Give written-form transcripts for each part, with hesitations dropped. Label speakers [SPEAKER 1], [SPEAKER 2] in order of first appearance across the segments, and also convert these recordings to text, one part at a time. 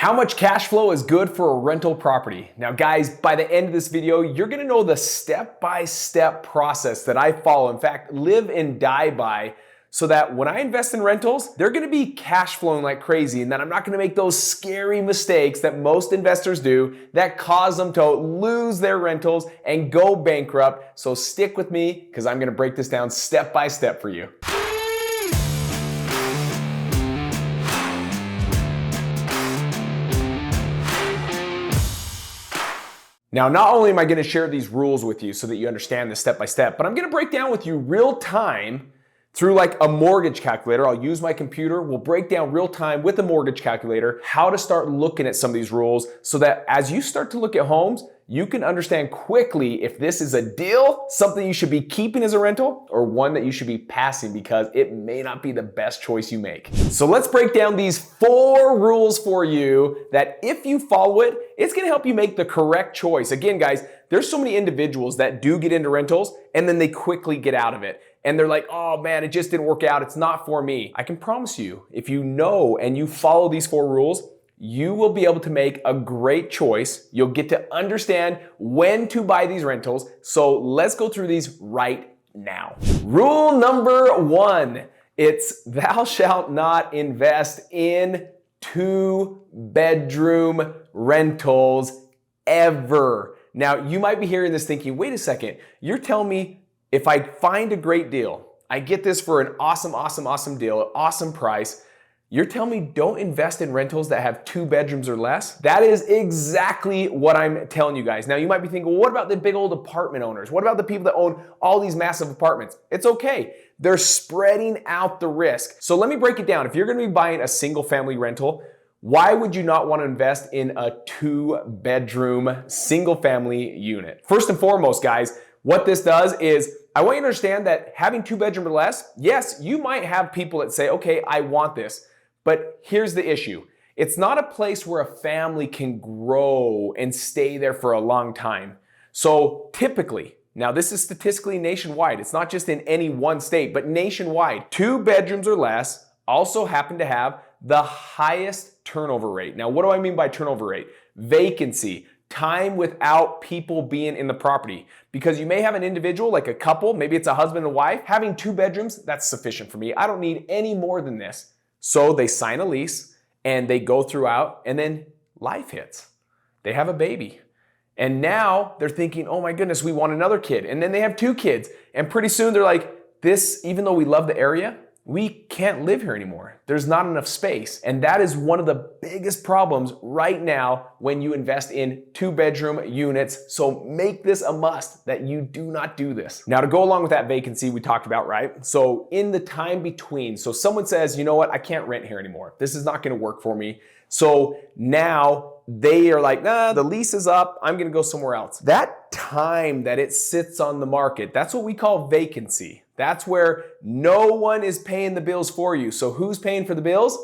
[SPEAKER 1] How much cash flow is good for a rental property? Now guys, by the end of this video, you're gonna know the step-by-step process that I follow, in fact, live and die by, so that when I invest in rentals, they're gonna be cash flowing like crazy, and that I'm not gonna make those scary mistakes that most investors do that cause them to lose their rentals and go bankrupt. So stick with me, because I'm gonna break this down step by step for you. Now, not only am I gonna share these rules with you so that you understand this step by step, but I'm gonna break down with you real time through like a mortgage calculator. I'll use my computer, we'll break down real time with a mortgage calculator how to start looking at some of these rules so that as you start to look at homes, you can understand quickly if this is a deal, something you should be keeping as a rental, or one that you should be passing because it may not be the best choice you make. So let's break down these 4 rules for you that if you follow it, it's gonna help you make the correct choice. Again, guys, there's so many individuals that do get into rentals and then they quickly get out of it. And they're like, oh man, it just didn't work out. It's not for me. I can promise you, if you know and you follow these 4 rules, you will be able to make a great choice. You'll get to understand when to buy these rentals. So let's go through these right now. Rule number 1, it's thou shalt not invest in 2-bedroom rentals ever. Now, you might be hearing this thinking, wait a second, you're telling me if I find a great deal, I get this for an awesome deal, an awesome price, you're telling me don't invest in rentals that have 2 bedrooms or less? That is exactly what I'm telling you guys. Now you might be thinking, well, what about the big old apartment owners? What about the people that own all these massive apartments? It's okay. They're spreading out the risk. So let me break it down. If you're gonna be buying a single family rental, why would you not want to invest in a 2-bedroom single family unit? First and foremost, guys, what this does is I want you to understand that having 2 bedroom or less, yes, you might have people that say, okay, I want this. But here's the issue. It's not a place where a family can grow and stay there for a long time. So typically, now this is statistically nationwide. It's not just in any one state, but nationwide. 2 bedrooms or less also happen to have the highest turnover rate. Now, what do I mean by turnover rate? Vacancy, time without people being in the property. Because you may have an individual, like a couple, maybe it's a husband and wife, having 2 bedrooms, that's sufficient for me. I don't need any more than this. So they sign a lease and they go throughout and then life hits. They have a baby. And now they're thinking, oh my goodness, we want another kid. And then they have 2 kids. And pretty soon they're like, this, even though we love the area, we can't live here anymore. There's not enough space. And that is one of the biggest problems right now when you invest in 2-bedroom units. So make this a must that you do not do this. Now, to go along with that vacancy we talked about, right? So in the time between, so someone says, you know what, I can't rent here anymore. This is not gonna work for me. So now they are like, nah, the lease is up. I'm gonna go somewhere else. That time that it sits on the market, that's what we call vacancy. That's where no one is paying the bills for you. So who's paying for the bills?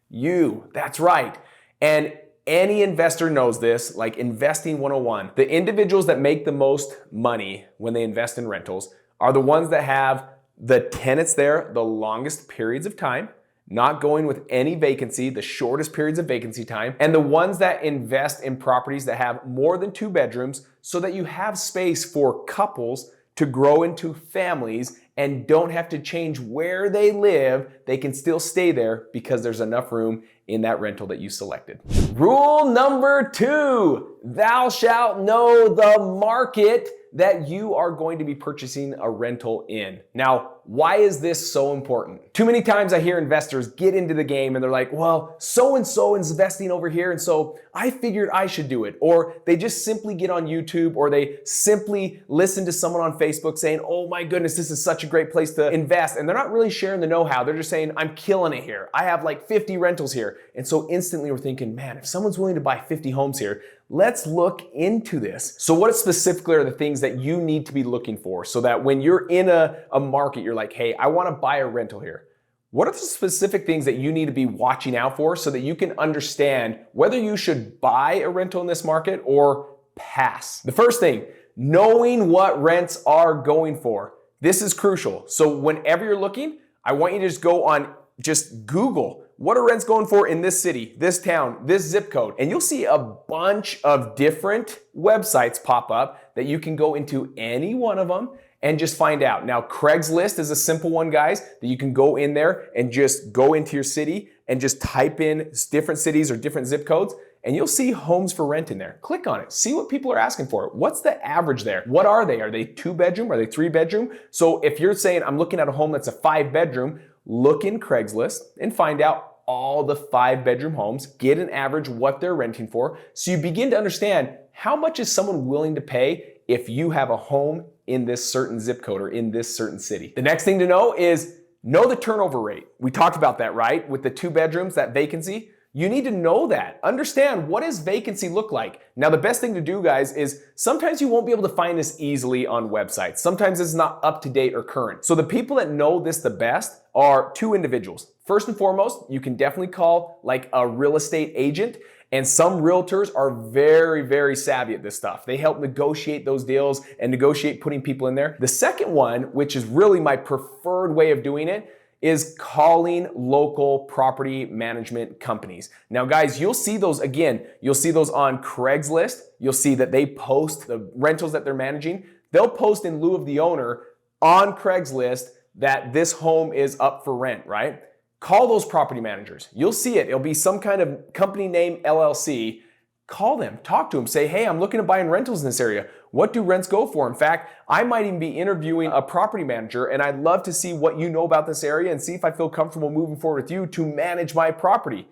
[SPEAKER 1] You, that's right. And any investor knows this, like investing 101. The individuals that make the most money when they invest in rentals are the ones that have the tenants there the longest periods of time, not going with any vacancy, the shortest periods of vacancy time, and the ones that invest in properties that have more than 2 bedrooms so that you have space for couples to grow into families and don't have to change where they live. They can still stay there because there's enough room in that rental that you selected. Rule number 2, thou shalt know the market that you are going to be purchasing a rental in. Now, why is this so important? Too many times I hear investors get into the game and they're like, well, so-and-so is investing over here, and so I figured I should do it. Or they just simply get on YouTube, or they simply listen to someone on Facebook saying, oh my goodness, this is such a great place to invest. And they're not really sharing the know-how. They're just saying, I'm killing it here. I have like 50 rentals here. And so instantly we're thinking, man, if someone's willing to buy 50 homes here, let's look into this. So what specifically are the things that you need to be looking for so that when you're in a market, you're like, hey, I want to buy a rental here. What are the specific things that you need to be watching out for so that you can understand whether you should buy a rental in this market or pass? The first thing, knowing what rents are going for. This is crucial. So whenever you're looking, I want you to just go on, just Google what are rents going for in this city, this town, this zip code? And you'll see a bunch of different websites pop up that you can go into any one of them and just find out. Now, Craigslist is a simple one, guys, that you can go in there and just go into your city and just type in different cities or different zip codes, and you'll see homes for rent in there. Click on it, see what people are asking for. What's the average there? What are they? Are they 2-bedroom? Are they 3-bedroom? So if you're saying, I'm looking at a home that's a 5-bedroom, look in Craigslist and find out all the 5-bedroom homes, get an average what they're renting for, so you begin to understand how much is someone willing to pay if you have a home in this certain zip code or in this certain city. The next thing to know is know the turnover rate. We talked about that, right? With the 2 bedrooms, that vacancy. You need to know that. Understand, what does vacancy look like? Now, the best thing to do, guys, is sometimes you won't be able to find this easily on websites. Sometimes it's not up to date or current. So the people that know this the best are 2 individuals. First and foremost, you can definitely call like a real estate agent. And some realtors are very, very savvy at this stuff. They help negotiate those deals and negotiate putting people in there. The second one, which is really my preferred way of doing it, is calling local property management companies. Now, guys, you'll see those again. You'll see those on Craigslist. You'll see that they post the rentals that they're managing. They'll post in lieu of the owner on Craigslist that this home is up for rent, right? Call those property managers. You'll see it. It'll be some kind of company name, LLC. Call them, talk to them, say, hey, I'm looking to buy in rentals in this area. What do rents go for? In fact, I might even be interviewing a property manager, and I'd love to see what you know about this area and see if I feel comfortable moving forward with you to manage my property.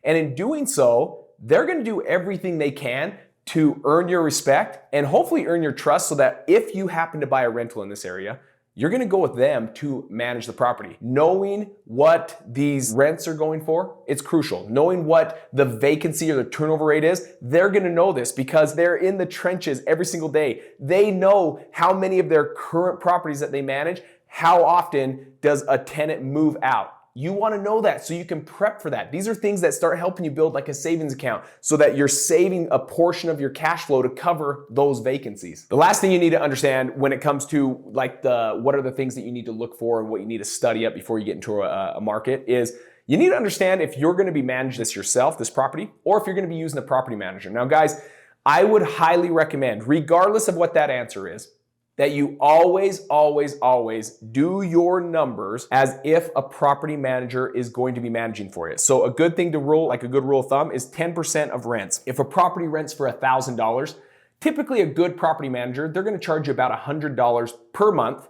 [SPEAKER 1] And in doing so, they're gonna do everything they can to earn your respect and hopefully earn your trust, so that if you happen to buy a rental in this area, you're gonna go with them to manage the property. Knowing what these rents are going for, it's crucial. Knowing what the vacancy or the turnover rate is, they're gonna know this because they're in the trenches every single day. They know how many of their current properties that they manage, how often does a tenant move out. You wanna know that so you can prep for that. These are things that start helping you build like a savings account so that you're saving a portion of your cash flow to cover those vacancies. The last thing you need to understand when it comes to like what are the things that you need to look for and what you need to study up before you get into a market is you need to understand if you're gonna be managing this yourself, this property, or if you're gonna be using a property manager. Now, guys, I would highly recommend, regardless of what that answer is, that you always, always, always do your numbers as if a property manager is going to be managing for you. So a good thing to rule, like a good rule of thumb, is 10% of rents. If a property rents for $1,000, typically a good property manager, they're gonna charge you about $100 per month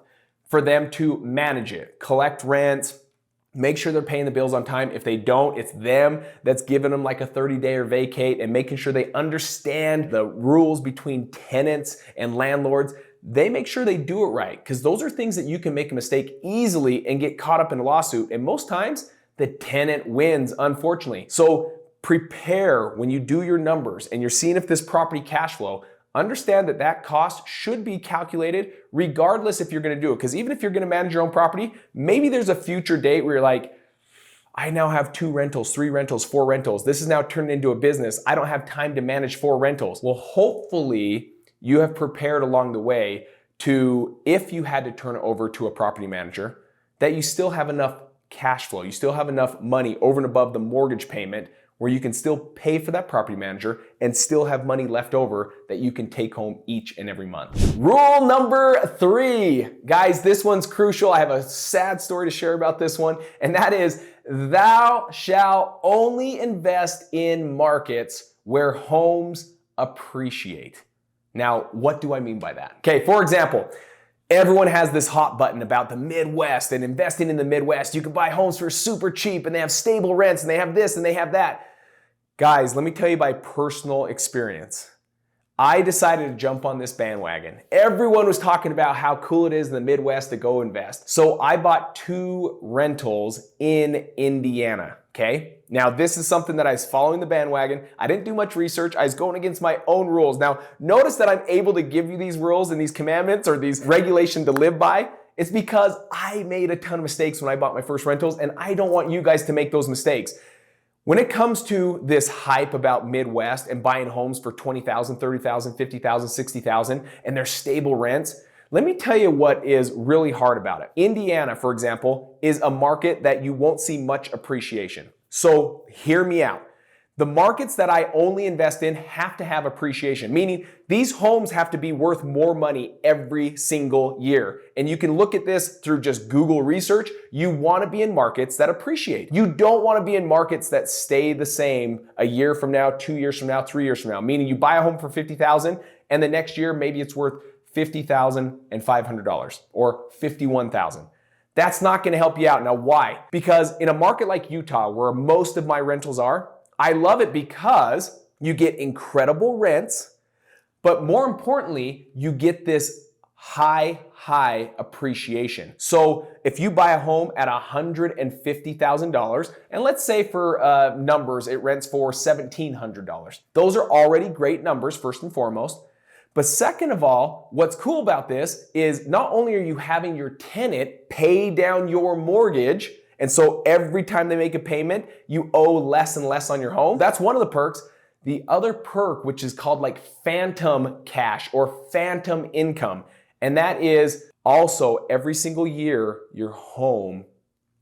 [SPEAKER 1] for them to manage it, collect rents, make sure they're paying the bills on time. If they don't, it's them that's giving them like a 30-day or vacate and making sure they understand the rules between tenants and landlords. They make sure they do it right, because those are things that you can make a mistake easily and get caught up in a lawsuit. And most times the tenant wins, unfortunately. So prepare when you do your numbers and you're seeing if this property cash flow, understand that that cost should be calculated regardless if you're gonna do it. Because even if you're gonna manage your own property, maybe there's a future date where you're like, I now have 2 rentals, 3 rentals, 4 rentals. This is now turned into a business. I don't have time to manage 4 rentals. Well, hopefully you have prepared along the way to, if you had to turn it over to a property manager, that you still have enough cash flow. You still have enough money over and above the mortgage payment where you can still pay for that property manager and still have money left over that you can take home each and every month. Rule number 3. Guys, this one's crucial. I have a sad story to share about this one, and that is, thou shalt only invest in markets where homes appreciate. Now, what do I mean by that? Okay, for example, everyone has this hot button about the Midwest and investing in the Midwest. You can buy homes for super cheap and they have stable rents and they have this and they have that. Guys, let me tell you by personal experience. I decided to jump on this bandwagon. Everyone was talking about how cool it is in the Midwest to go invest. So I bought 2 rentals in Indiana, okay? Now, this is something that I was following the bandwagon. I didn't do much research. I was going against my own rules. Now, notice that I'm able to give you these rules and these commandments or these regulations to live by. It's because I made a ton of mistakes when I bought my first rentals, and I don't want you guys to make those mistakes. When it comes to this hype about Midwest and buying homes for $20,000, $30,000, $50,000, $60,000, and they're stable rents, let me tell you what is really hard about it. Indiana, for example, is a market that you won't see much appreciation. So hear me out. The markets that I only invest in have to have appreciation, meaning these homes have to be worth more money every single year. And you can look at this through just Google research. You want to be in markets that appreciate. You don't want to be in markets that stay the same a year from now, 2 years from now, 3 years from now, meaning you buy a home for $50,000 and the next year maybe it's worth $50,500 or $51,000. That's not going to help you out. Now, why? Because in a market like Utah, where most of my rentals are, I love it because you get incredible rents, but more importantly, you get this high appreciation. So if you buy a home at $150,000, and let's say for numbers, it rents for $1,700. Those are already great numbers, first and foremost. But second of all, what's cool about this is not only are you having your tenant pay down your mortgage, and so every time they make a payment, you owe less and less on your home. That's one of the perks. The other perk, which is called like phantom cash or phantom income, and that is also every single year, your home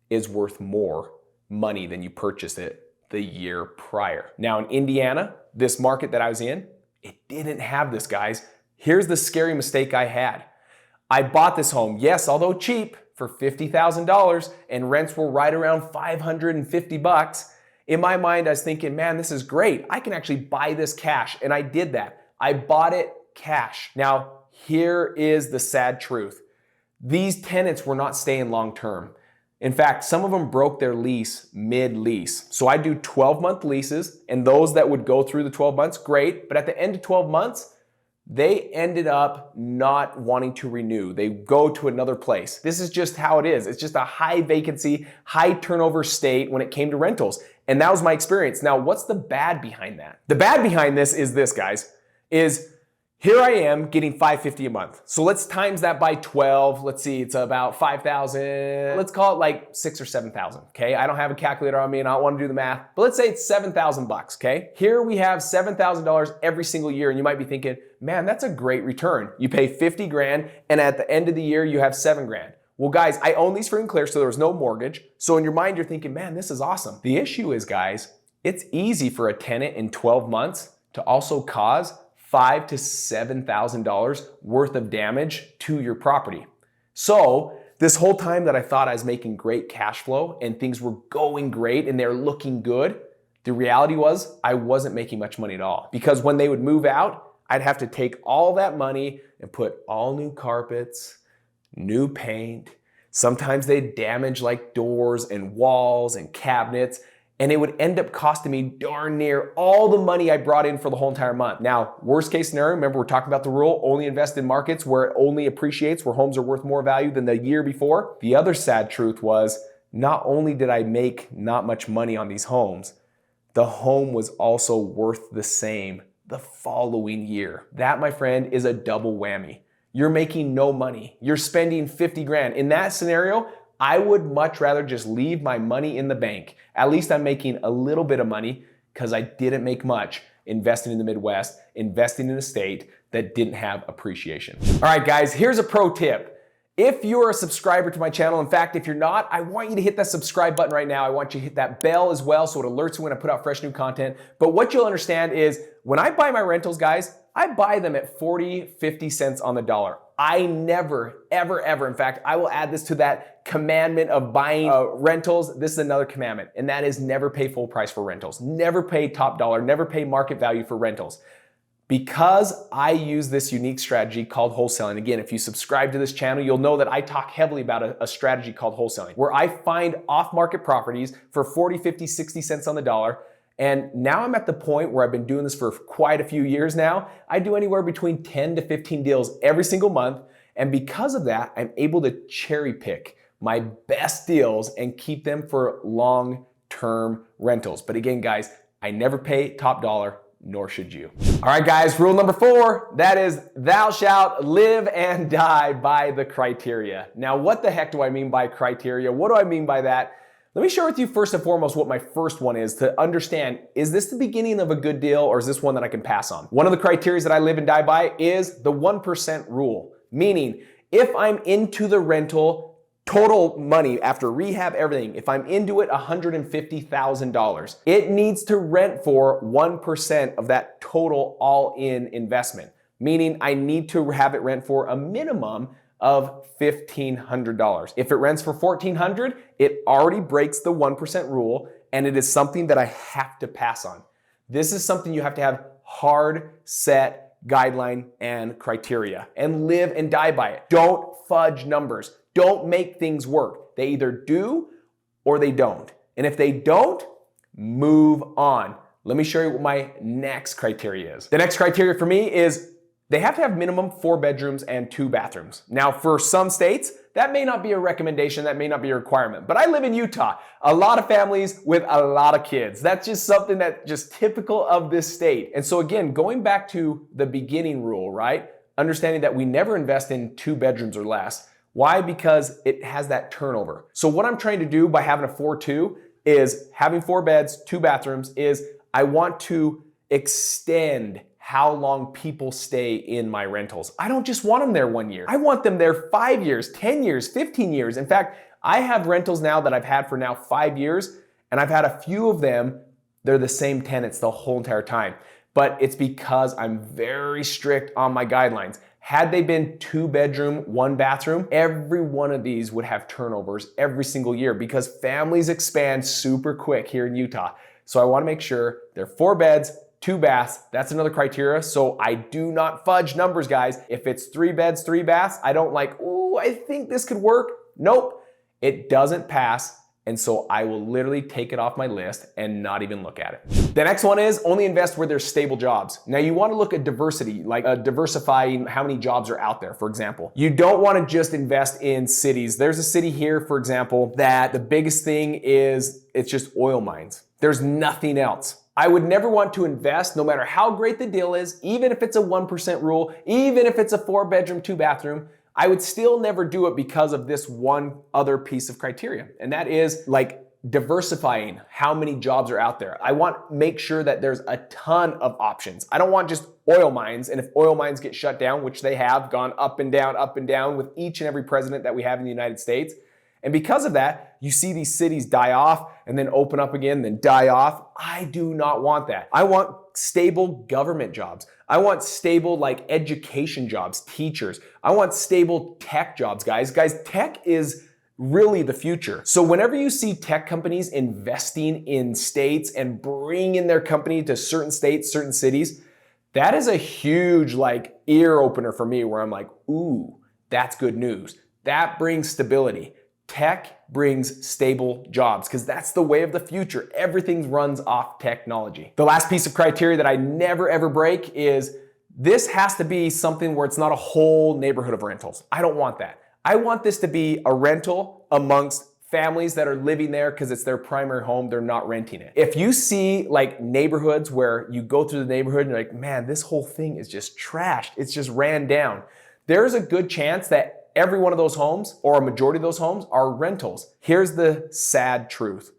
[SPEAKER 1] is worth more money than you purchased it the year prior. Now in Indiana, this market that I was in, it didn't have this, guys. Here's the scary mistake I had. I bought this home, yes, although cheap, for $50,000 and rents were right around $550. In my mind, I was thinking, man, this is great. I can actually buy this cash. And I did that. I bought it cash. Now, here is the sad truth. These tenants were not staying long term. In fact, some of them broke their lease mid-lease. So I do 12-month leases, and those that would go through the 12 months, great. But at the end of 12 months, they ended up not wanting to renew. They go to another place. This is just how it is. It's just a high vacancy, high turnover state when it came to rentals. And that was my experience. Now, what's the bad behind that? The bad behind this is this, guys, is here I am getting $550 a month. So let's times that by 12. Let's see, it's about 5,000. Let's call it like 6 or 7,000, okay? I don't have a calculator on me and I don't want to do the math, but let's say it's 7,000 bucks, okay? Here we have $7,000 every single year, and you might be thinking, man, that's a great return. You pay 50 grand and at the end of the year, you have 7 grand. Well, guys, I own these free and clear, so there was no mortgage. So in your mind, you're thinking, man, this is awesome. The issue is, guys, it's easy for a tenant in 12 months to also cause $5,000 to $7,000 worth of damage to your property. So this whole time that I thought I was making great cash flow and things were going great and they're looking good, the reality was I wasn't making much money at all. Because when they would move out, I'd have to take all that money and put all new carpets, new paint. Sometimes they'd damage like doors and walls and cabinets, and it would end up costing me darn near all the money I brought in for the whole entire month. Now, worst case scenario, remember we're talking about the rule, only invest in markets where it only appreciates, where homes are worth more value than the year before. The other sad truth was, not only did I make not much money on these homes, the home was also worth the same the following year. That, my friend, is a double whammy. You're making no money. You're spending 50 grand. In that scenario, I would much rather just leave my money in the bank. At least I'm making a little bit of money because I didn't make much investing in the Midwest, investing in a state that didn't have appreciation. All right, guys, here's a pro tip. If you're a subscriber to my channel, in fact, if you're not, I want you to hit that subscribe button right now. I want you to hit that bell as well so it alerts you when I put out fresh new content. But what you'll understand is when I buy my rentals, guys, I buy them at 40, 50 cents on the dollar. I never, ever, in fact, I will add this to that commandment of buying rentals. This is another commandment, and that is never pay full price for rentals. Never pay top dollar, never pay market value for rentals. Because I use this unique strategy called wholesaling. Again, if you subscribe to this channel, you'll know that I talk heavily about a strategy called wholesaling, where I find off-market properties for 40, 50, 60 cents on the dollar. And now I'm at the point where I've been doing this for quite a few years now. I do anywhere between 10 to 15 deals every single month. And because of that, I'm able to cherry pick my best deals and keep them for long-term rentals. But again, guys, I never pay top dollar, nor should you. All right, guys, rule number 4, that is thou shalt live and die by the criteria. Now, what the heck do I mean by criteria? What do I mean by that? Let me share with you first and foremost what my first one is to understand, is this the beginning of a good deal or is this one that I can pass on? One of the criteria that I live and die by is the 1% rule, meaning if I'm into the rental total money after rehab, everything, if I'm into it, $150,000. It needs to rent for 1% of that total all-in investment, meaning I need to have it rent for a minimum of $1,500. If it rents for $1,400, it already breaks the 1% rule, and it is something that I have to pass on. This is something you have to have hard, set guideline and criteria and live and die by it. Don't fudge numbers. Don't make things work. They either do or they don't. And if they don't, move on. Let me show you what my next criteria is. The next criteria for me is they have to have minimum 4 bedrooms and 2 bathrooms. Now, for some states, that may not be a recommendation, that may not be a requirement, but I live in Utah. A lot of families with a lot of kids. That's just something that's just typical of this state. And so again, going back to the beginning rule, right? Understanding that we never invest in 2 bedrooms or less. Why? Because it has that turnover. So what I'm trying to do by having a 4-2 is having 4 beds, 2 bathrooms is I want to extend how long people stay in my rentals. I don't just want them there 1 year. I want them there 5 years, 10 years, 15 years. In fact, I have rentals now that I've had for now 5 years, and I've had a few of them, they're the same tenants the whole entire time. But it's because I'm very strict on my guidelines. Had they been 2 bedroom, 1 bathroom, every one of these would have turnovers every single year because families expand super quick here in Utah. So I wanna make sure they're 4 beds, 2 baths, that's another criteria. So I do not fudge numbers, guys. If it's 3 beds, 3 baths, I don't like, ooh, I think this could work. Nope, it doesn't pass. And so I will literally take it off my list and not even look at it. The next one is only invest where there's stable jobs. Now you want to look at diversity, like diversifying how many jobs are out there, for example. You don't want to just invest in cities. There's a city here, for example, that the biggest thing is it's just oil mines. There's nothing else. I would never want to invest, no matter how great the deal is, even if it's a 1% rule, even if it's a 4 bedroom, 2 bathroom, I would still never do it because of this one other piece of criteria. And that is like diversifying how many jobs are out there. I want to make sure that there's a ton of options. I don't want just oil mines. And if oil mines get shut down, which they have gone up and down with each and every president that we have in the United States. And because of that, you see these cities die off and then open up again, then die off. I do not want that. I want stable government jobs. I want stable like education jobs, teachers. I want stable tech jobs, guys. Guys, tech is really the future. So whenever you see tech companies investing in states and bringing their company to certain states, certain cities, that is a huge like ear opener for me where I'm like, ooh, that's good news. That brings stability. Tech brings stable jobs because that's the way of the future. Everything runs off technology. The last piece of criteria that I never ever break is this has to be something where it's not a whole neighborhood of rentals. I don't want that. I want this to be a rental amongst families that are living there because it's their primary home, they're not renting it. If you see like neighborhoods where you go through the neighborhood and you're like, man, this whole thing is just trashed, it's just ran down, there's a good chance that every one of those homes or a majority of those homes are rentals. Here's the sad truth.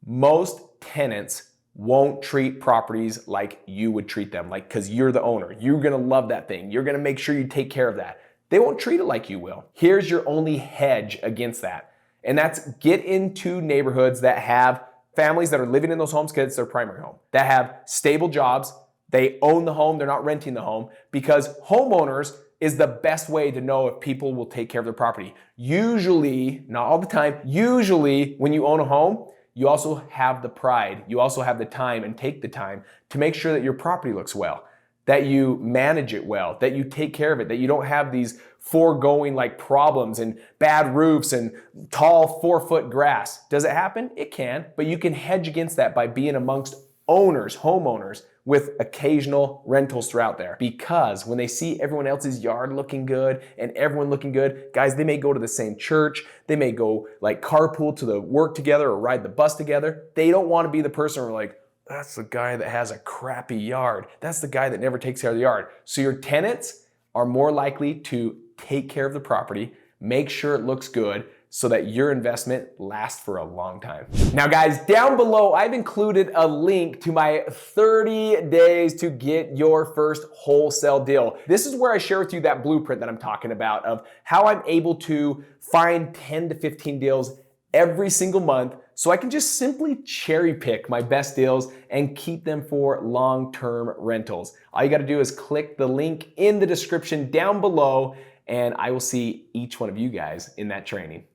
[SPEAKER 1] Most tenants won't treat properties like you would treat them, like because you're the owner. You're gonna love that thing. You're gonna make sure you take care of that. They won't treat it like you will. Here's your only hedge against that. And that's get into neighborhoods that have families that are living in those homes because it's their primary home, that have stable jobs. They own the home, they're not renting the home, because homeowners is the best way to know if people will take care of their property. Usually, not all the time, usually when you own a home, you also have the pride, you also have the time and take the time to make sure that your property looks well, that you manage it well, that you take care of it, that you don't have these foregoing like problems and bad roofs and tall 4-foot grass. Does it happen? It can, but you can hedge against that by being amongst owners, homeowners, with occasional rentals throughout there. Because when they see everyone else's yard looking good and everyone looking good, guys, they may go to the same church, they may go like carpool to the work together or ride the bus together. They don't want to be the person who are like, that's the guy that has a crappy yard. That's the guy that never takes care of the yard. So your tenants are more likely to take care of the property, make sure it looks good, so that your investment lasts for a long time. Now guys, down below, I've included a link to my 30 days to get your first wholesale deal. This is where I share with you that blueprint that I'm talking about of how I'm able to find 10 to 15 deals every single month so I can just simply cherry pick my best deals and keep them for long-term rentals. All you gotta do is click the link in the description down below and I will see each one of you guys in that training.